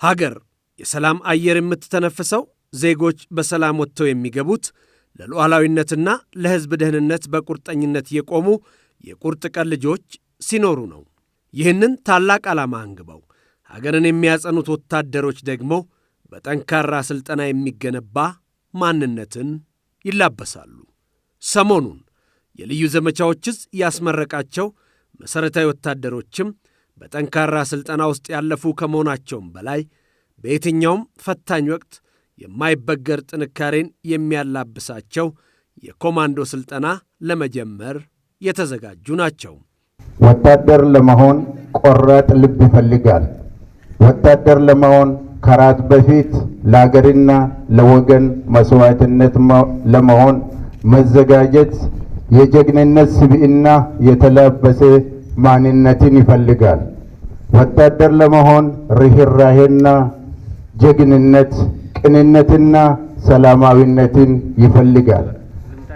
ሀገር የሰላም አየር የምትተነፍሰው ዜጎች በሰላም ወጥተው የሚገቡት ለሉዓላዊነትና ለሕዝብ ደህንነት በቁርጠኝነት የቆሙ የቁርጥ ቀን ልጆች ሲኖሩ ነው። ይህንን ታላቅ ዓላማ አንግበው ሀገርን የሚያጸኑት ወታደሮች ደግሞ በጠንካራ ሥልጠና የሚገነባ ማንነትን ይላበሳሉ። ሰሞኑን የልዩ ዘመቻዎች ዕዝ ያስመረቃቸው መሠረታዊ ወታደሮችም በጠንካራ ሥልጠና ውስጥ ያለፉ ከመሆናቸውም በላይ በየትኛውም ፈታኝ ወቅት የማይበገር ጥንካሬን የሚያላብሳቸው የኮማንዶ ሥልጠና ለመጀመር የተዘጋጁ ናቸው። ወታደር ለመሆን ቆራጥ ልብ ይፈልጋል። ወታደር ለመሆን ከራት በፊት ለሀገርና ለወገን መስዋዕትነት ለመሆን መዘጋጀት የጀግንነት ስብዕና የተላበሰ ማንነትን ይፈልጋል። ወታደር ለመሆን ርህራሄና ጀግንነት፣ ቅንነትና ሰላማዊነትን ይፈልጋል።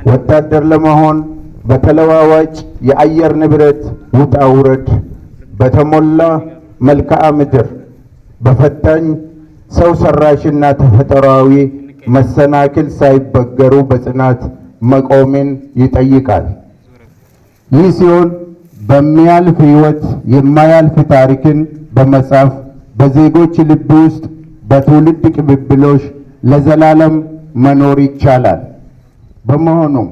ወታደር ለመሆን በተለዋዋጭ የአየር ንብረት ውጣ ውረድ በተሞላ መልክዓ ምድር በፈታኝ ሰው ሰራሽና ተፈጥሯዊ መሰናክል ሳይበገሩ በጽናት መቆምን ይጠይቃል። ይህ ሲሆን በሚያልፍ ሕይወት የማያልፍ ታሪክን በመጻፍ በዜጎች ልብ ውስጥ በትውልድ ቅብብሎሽ ለዘላለም መኖር ይቻላል። በመሆኑም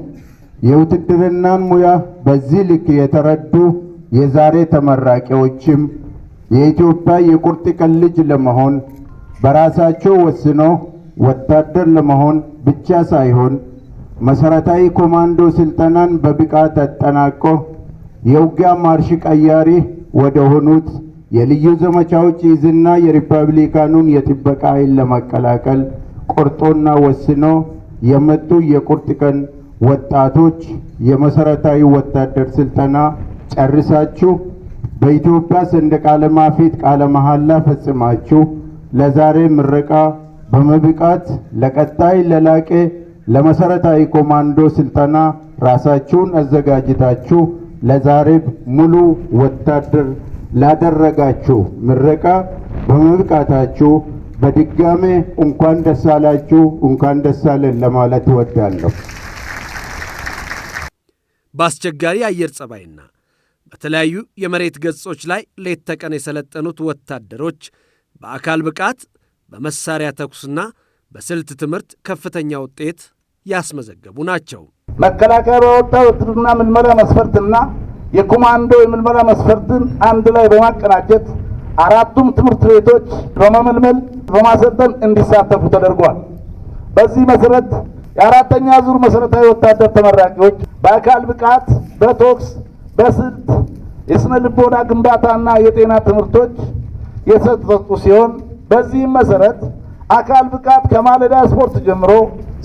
የውትድርናን ሙያ በዚህ ልክ የተረዱ የዛሬ ተመራቂዎችም የኢትዮጵያ የቁርጥ ቀን ልጅ ለመሆን በራሳቸው ወስኖ ወታደር ለመሆን ብቻ ሳይሆን መሠረታዊ ኮማንዶ ሥልጠናን በብቃት አጠናቆ የውጊያ ማርሽ ቀያሪ ወደ ሆኑት የልዩ ዘመቻዎች ዕዝና የሪፐብሊካኑን የጥበቃ ኃይል ለመቀላቀል ቆርጦና ወስኖ የመጡ የቁርጥ ቀን ወጣቶች የመሠረታዊ ወታደር ሥልጠና ጨርሳችሁ በኢትዮጵያ ሰንደቅ ዓላማ ፊት ቃለ መሐላ ፈጽማችሁ ለዛሬ ምረቃ በመብቃት ለቀጣይ ለላቀ ለመሠረታዊ ኮማንዶ ሥልጠና ራሳችሁን አዘጋጅታችሁ ለዛሬ ሙሉ ወታደር ላደረጋችሁ ምረቃ በመብቃታችሁ በድጋሜ እንኳን ደስ አላችሁ፣ እንኳን ደስ አለን ለማለት እወዳለሁ። በአስቸጋሪ አየር ጸባይና በተለያዩ የመሬት ገጾች ላይ ሌት ተቀን የሰለጠኑት ወታደሮች በአካል ብቃት፣ በመሳሪያ ተኩስና በስልት ትምህርት ከፍተኛ ውጤት ያስመዘገቡ ናቸው። መከላከያ ባወጣው ውትድርና ምልመላ መስፈርትና የኮማንዶ የምልመላ መስፈርትን አንድ ላይ በማቀናጀት አራቱም ትምህርት ቤቶች በመመልመል በማሰልጠን እንዲሳተፉ ተደርጓል። በዚህ መሰረት የአራተኛ ዙር መሰረታዊ ወታደር ተመራቂዎች በአካል ብቃት፣ በተኩስ፣ በስልት፣ የስነ ልቦና ግንባታና የጤና ትምህርቶች የተሰጡ ሲሆን በዚህም መሰረት አካል ብቃት ከማለዳ ስፖርት ጀምሮ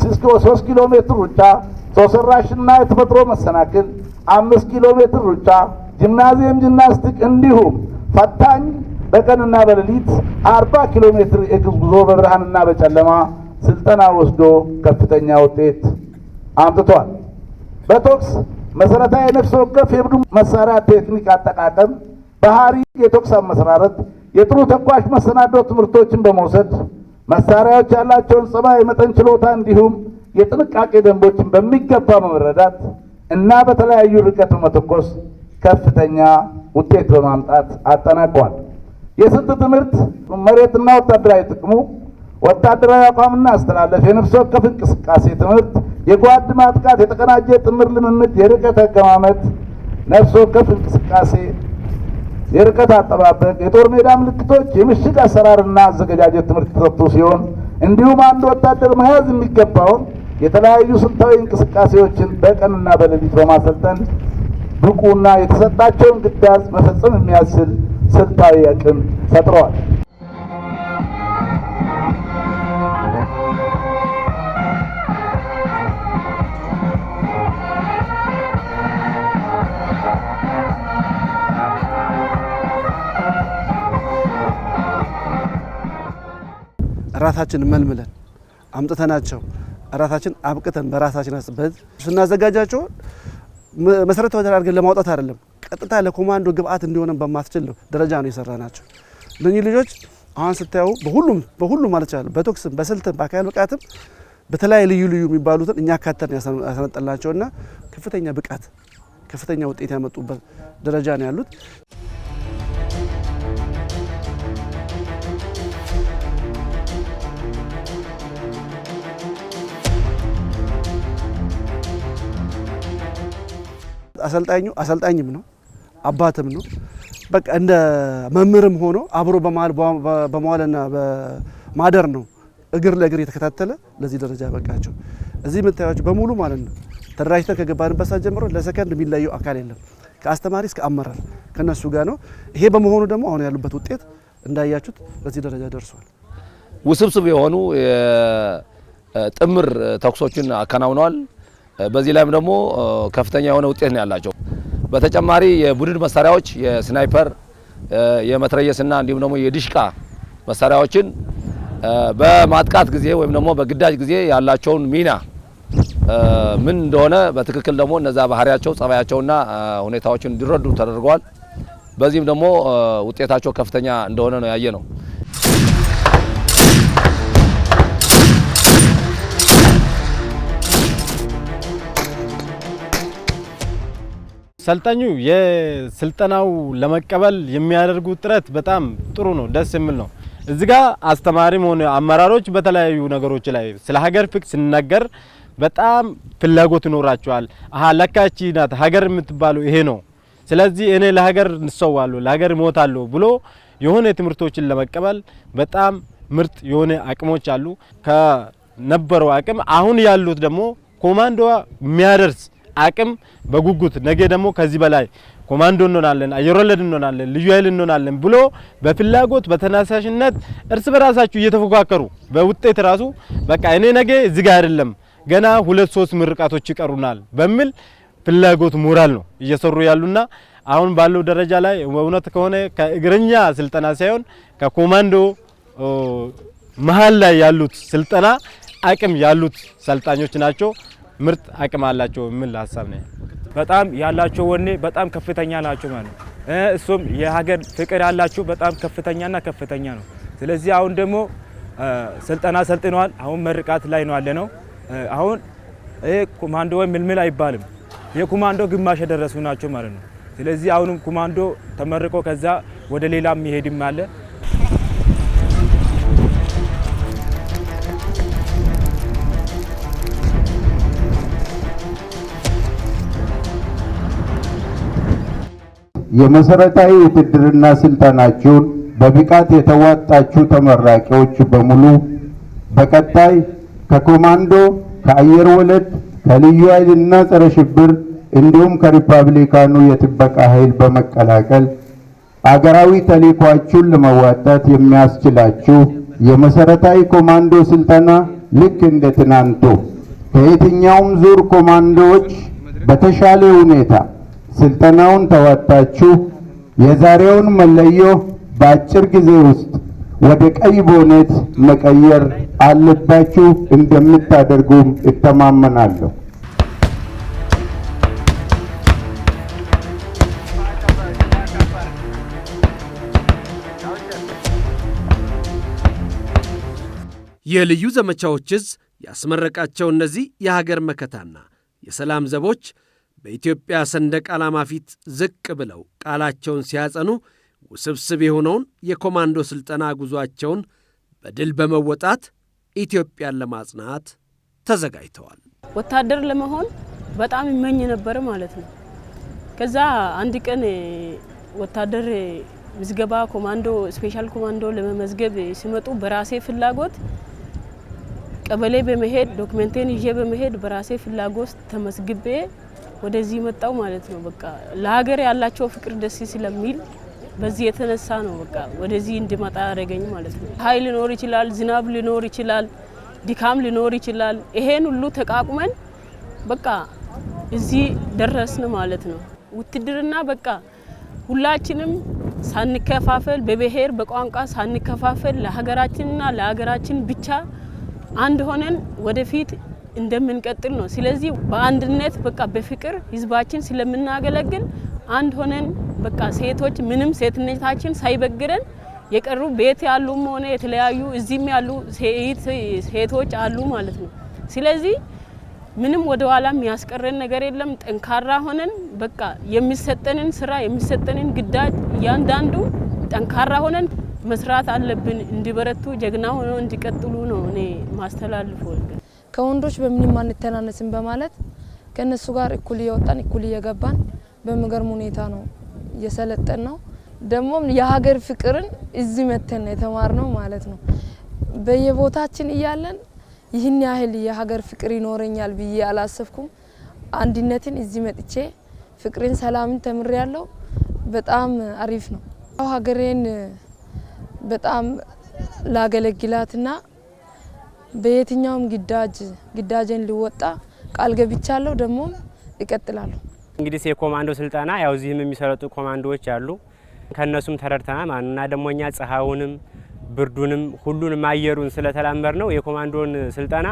3 ኪሎ ሜትር ሩጫ፣ ሰው ሰራሽና የተፈጥሮ መሰናክል 5 ኪሎ ሜትር ሩጫ፣ ጂምናዚየም ጂምናስቲክ እንዲሁም ፈታኝ በቀንና በሌሊት 40 ኪሎ ሜትር የእግር ጉዞ በብርሃንና በጨለማ ስልጠና ወስዶ ከፍተኛ ውጤት አምጥቷል። በተኩስ መሰረታዊ ነፍስ ወከፍ የቡድን መሳሪያ ቴክኒክ አጠቃቀም፣ ባህሪ፣ የተኩስ አመሰራረት፣ የጥሩ ተኳሽ መሰናዶ ትምህርቶችን በመውሰድ መሳሪያዎች ያላቸውን ጸባይ፣ መጠን፣ ችሎታ እንዲሁም የጥንቃቄ ደንቦችን በሚገባ በመረዳት እና በተለያዩ ርቀት በመተኮስ ከፍተኛ ውጤት በማምጣት አጠናቀዋል። የስልት ትምህርት መሬትና ወታደራዊ ጥቅሙ፣ ወታደራዊ አቋምና አስተላለፍ፣ የነፍስ ወከፍ እንቅስቃሴ ትምህርት፣ የጓድ ማጥቃት፣ የተቀናጀ ጥምር ልምምድ፣ የርቀት አቀማመጥ፣ ነፍስ ወከፍ እንቅስቃሴ፣ የርቀት አጠባበቅ፣ የጦር ሜዳ ምልክቶች፣ የምሽግ አሰራርና አዘገጃጀት ትምህርት የተሰጡ ሲሆን እንዲሁም አንድ ወታደር መያዝ የሚገባውን የተለያዩ ስልታዊ እንቅስቃሴዎችን በቀንና በሌሊት በማሰልጠን ብቁና የተሰጣቸውን ግዳጅ መፈጸም የሚያስችል ስልታዊ አቅም ፈጥረዋል። ራሳችን መልምለን አምጥተናቸው ራሳችን አብቅተን በራሳችን አስበን ስናዘጋጃቸው መሰረታዊ አድርገን ለማውጣት አይደለም፣ ቀጥታ ለኮማንዶ ግብአት እንዲሆነን በማስችል ደረጃ ነው የሰራናቸው። ለኚህ ልጆች አሁን ስታዩ በሁሉም ማለት ይችላል በቶክስም በስልትም በአካል ብቃትም በተለያዩ ልዩ የሚባሉትን እኛ ካተን ያሰነጠልናቸውና ከፍተኛ ብቃት ከፍተኛ ውጤት ያመጡበት ደረጃ ነው ያሉት። አሰልጣኝም ነው አባትም ነው። በቃ እንደ መምህርም ሆኖ አብሮ በመዋልና በማደር ነው እግር ለእግር የተከታተለ ለዚህ ደረጃ በቃቸው። እዚህ የምታዩቸው በሙሉ ማለት ነው ተደራጅተን ከገባንበት ሰዓት ጀምሮ ለሰከንድ የሚለየው አካል የለም። ከአስተማሪ እስከ አመራር ከነሱ ጋር ነው። ይሄ በመሆኑ ደግሞ አሁን ያሉበት ውጤት እንዳያችሁት በዚህ ደረጃ ደርሷል። ውስብስብ የሆኑ ጥምር ተኩሶችን አከናውነዋል። በዚህ ላይም ደግሞ ከፍተኛ የሆነ ውጤት ነው ያላቸው። በተጨማሪ የቡድን መሳሪያዎች የስናይፐር የመትረየስና እንዲሁም ደግሞ የዲሽቃ መሳሪያዎችን በማጥቃት ጊዜ ወይም ደግሞ በግዳጅ ጊዜ ያላቸውን ሚና ምን እንደሆነ በትክክል ደግሞ እነዛ ባህሪያቸው ጸባያቸውና ሁኔታዎችን እንዲረዱ ተደርገዋል። በዚህም ደግሞ ውጤታቸው ከፍተኛ እንደሆነ ነው ያየ ነው። ሰልጣኙ የስልጠናው ለመቀበል የሚያደርጉት ጥረት በጣም ጥሩ ነው፣ ደስ የሚል ነው። እዚህ ጋር አስተማሪም ሆነ አመራሮች በተለያዩ ነገሮች ላይ ስለ ሀገር ፍቅር ሲነገር በጣም ፍላጎት ይኖራቸዋል። ለካቺ ናት ሀገር የምትባለው ይሄ ነው፣ ስለዚህ እኔ ለሀገር እንሰዋለሁ ለሀገር እሞታለሁ ብሎ የሆነ ትምህርቶችን ለመቀበል በጣም ምርጥ የሆነ አቅሞች አሉ። ከነበረው አቅም አሁን ያሉት ደግሞ ኮማንዶዋ የሚያደርስ አቅም በጉጉት ነገ ደግሞ ከዚህ በላይ ኮማንዶ እንሆናለን፣ አየር ወለድ እንሆናለን፣ ልዩ ኃይል እንሆናለን ብሎ በፍላጎት በተነሳሽነት እርስ በራሳቸው እየተፎካከሩ በውጤት ራሱ በቃ እኔ ነገ እዚህ ጋር አይደለም ገና 2-3 ምርቃቶች ይቀሩናል በሚል ፍላጎት ሞራል ነው እየሰሩ ያሉና አሁን ባለው ደረጃ ላይ እውነት ከሆነ ከእግረኛ ስልጠና ሳይሆን ከኮማንዶ መሃል ላይ ያሉት ስልጠና አቅም ያሉት ሰልጣኞች ናቸው። ምርጥ አቅም አላቸው የሚል ሀሳብ ነው። በጣም ያላቸው ወኔ በጣም ከፍተኛ ናቸው ማለት ነው። እሱም የሀገር ፍቅር ያላቸው በጣም ከፍተኛና ከፍተኛ ነው። ስለዚህ አሁን ደግሞ ስልጠና ሰልጥነዋል። አሁን መርቃት ላይ ነው ያለነው። አሁን ኮማንዶ ወይ ምልምል አይባልም፣ የኮማንዶ ግማሽ የደረሱ ናቸው ማለት ነው። ስለዚህ አሁንም ኮማንዶ ተመርቆ ከዛ ወደ ሌላ የሚሄድም አለ። የመሰረታዊ ውትድርና ስልጠናችሁን በብቃት የተዋጣችሁ ተመራቂዎች በሙሉ በቀጣይ ከኮማንዶ፣ ከአየር ወለድ፣ ከልዩ ኃይልና ጸረ ሽብር እንዲሁም ከሪፐብሊካኑ የጥበቃ ኃይል በመቀላቀል አገራዊ ተልዕኳችሁን ለመዋጣት የሚያስችላችሁ የመሰረታዊ ኮማንዶ ስልጠና ልክ እንደ ትናንቱ ከየትኛውም ዙር ኮማንዶዎች በተሻለ ሁኔታ ስልጠናውን ተዋጣችሁ የዛሬውን መለዮ በአጭር ጊዜ ውስጥ ወደ ቀይ ቦኔት መቀየር አለባችሁ። እንደምታደርጉም እተማመናለሁ። የልዩ ዘመቻዎች እዝ ያስመረቃቸው እነዚህ የሀገር መከታና የሰላም ዘቦች በኢትዮጵያ ሰንደቅ ዓላማ ፊት ዝቅ ብለው ቃላቸውን ሲያጸኑ ውስብስብ የሆነውን የኮማንዶ ሥልጠና ጉዟቸውን በድል በመወጣት ኢትዮጵያን ለማጽናት ተዘጋጅተዋል። ወታደር ለመሆን በጣም ይመኝ ነበር ማለት ነው። ከዛ አንድ ቀን ወታደር ምዝገባ ኮማንዶ ስፔሻል ኮማንዶ ለመመዝገብ ሲመጡ በራሴ ፍላጎት ቀበሌ በመሄድ ዶክመንቴን ይዤ በመሄድ በራሴ ፍላጎት ተመዝግቤ ወደዚህ መጣው ማለት ነው። በቃ ለሀገር ያላቸው ፍቅር ደስ ስለሚል በዚህ የተነሳ ነው በቃ ወደዚህ እንድመጣ ያደረገኝ ማለት ነው። ኃይል ሊኖር ይችላል፣ ዝናብ ሊኖር ይችላል፣ ድካም ሊኖር ይችላል። ይሄን ሁሉ ተቃቁመን በቃ እዚህ ደረስን ማለት ነው። ውትድርና በቃ ሁላችንም ሳንከፋፈል በብሔር በቋንቋ ሳንከፋፈል ለሀገራችንና ለሀገራችን ብቻ አንድ ሆነን ወደፊት እንደምንቀጥል ነው። ስለዚህ በአንድነት በቃ በፍቅር ህዝባችን ስለምናገለግል አንድ ሆነን በቃ ሴቶች ምንም ሴትነታችን ሳይበግረን የቀሩ ቤት ያሉም ሆነ የተለያዩ እዚህም ያሉ ሴቶች አሉ ማለት ነው። ስለዚህ ምንም ወደ ኋላ የሚያስቀረን ነገር የለም። ጠንካራ ሆነን በቃ የሚሰጠንን ስራ የሚሰጠንን ግዳጅ እያንዳንዱ ጠንካራ ሆነን መስራት አለብን። እንዲበረቱ ጀግና ሆነው እንዲቀጥሉ ነው እኔ ማስተላልፈው። ከወንዶች በምንም አንተናነስም በማለት ከነሱ ጋር እኩል እየወጣን እኩል እየገባን በሚገርም ሁኔታ ነው እየሰለጠን ነው። ደግሞ የሀገር ፍቅርን እዚህ መተን የተማርነው ማለት ነው። በየቦታችን እያለን ይህን ያህል የሀገር ፍቅር ይኖረኛል ብዬ አላሰብኩም። አንድነትን እዚህ መጥቼ ፍቅርን፣ ሰላምን ተምሬያለሁ። በጣም አሪፍ ነው። ሀገሬን በጣም ላገለግላትና በየትኛውም ግዳጅን ልወጣ ቃል ገብቻለሁ። ደግሞ እቀጥላለሁ። እንግዲህ የኮማንዶ ስልጠና ያው እዚህም የሚሰለጡ ኮማንዶዎች አሉ። ከነሱም ተረድተናል ማንና ደሞኛ ፀሐዩንም ብርዱንም ሁሉንም አየሩን ስለተላመር ነው የኮማንዶን ስልጠና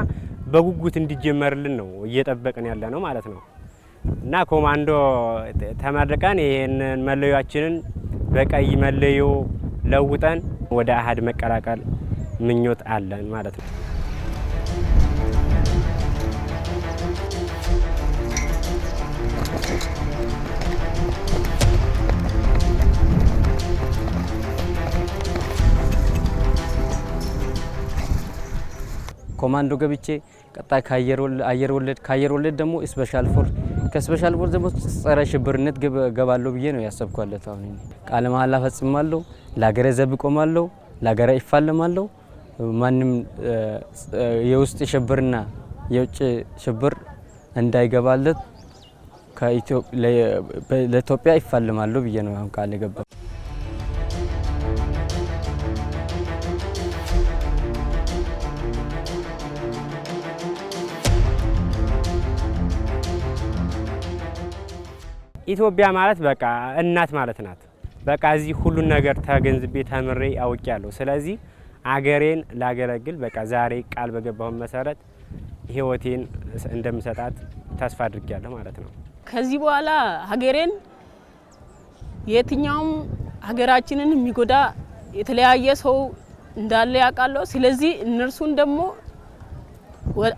በጉጉት እንዲጀመርልን ነው እየጠበቅን ያለ ነው ማለት ነው። እና ኮማንዶ ተመርቀን ይሄንን መለያችንን በቀይ መለዮ ለውጠን ወደ አሃድ መቀላቀል ምኞት አለን ማለት ነው። ኮማንዶ ገብቼ ቀጣይ አየር ወለድ ደግሞ ስፔሻል ፎርስ ከስፔሻል ፎርስ ደግሞ ጸረ ሽብርነት ገባለሁ ብዬ ነው ያሰብኳለት። አሁን ቃለ መሃላ ፈጽማለሁ፣ ለሀገሬ ዘብ ቆማለሁ፣ ለሀገሬ ይፋለማለሁ። ማንም የውስጥ ሽብርና የውጭ ሽብር እንዳይገባለት ለኢትዮጵያ ይፋለማለሁ ብዬ ነው አሁን ቃል የገባው። ኢትዮጵያ ማለት በቃ እናት ማለት ናት። በቃ እዚህ ሁሉን ነገር ተገንዝቤ ተምሬ አውቄያለሁ። ስለዚህ አገሬን ላገለግል በቃ ዛሬ ቃል በገባው መሰረት ህይወቴን እንደምሰጣት ተስፋ አድርጌያለሁ ማለት ነው። ከዚህ በኋላ ሀገሬን የትኛውም ሀገራችንን የሚጎዳ የተለያየ ሰው እንዳለ ያውቃለሁ። ስለዚህ እነርሱን ደግሞ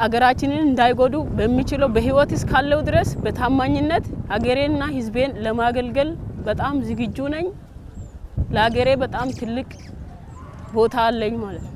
ሀገራችንን እንዳይጎዱ በሚችለው በህይወት እስካለው ድረስ በታማኝነት ሀገሬንና ህዝቤን ለማገልገል በጣም ዝግጁ ነኝ። ለሀገሬ በጣም ትልቅ ቦታ አለኝ ማለት ነው።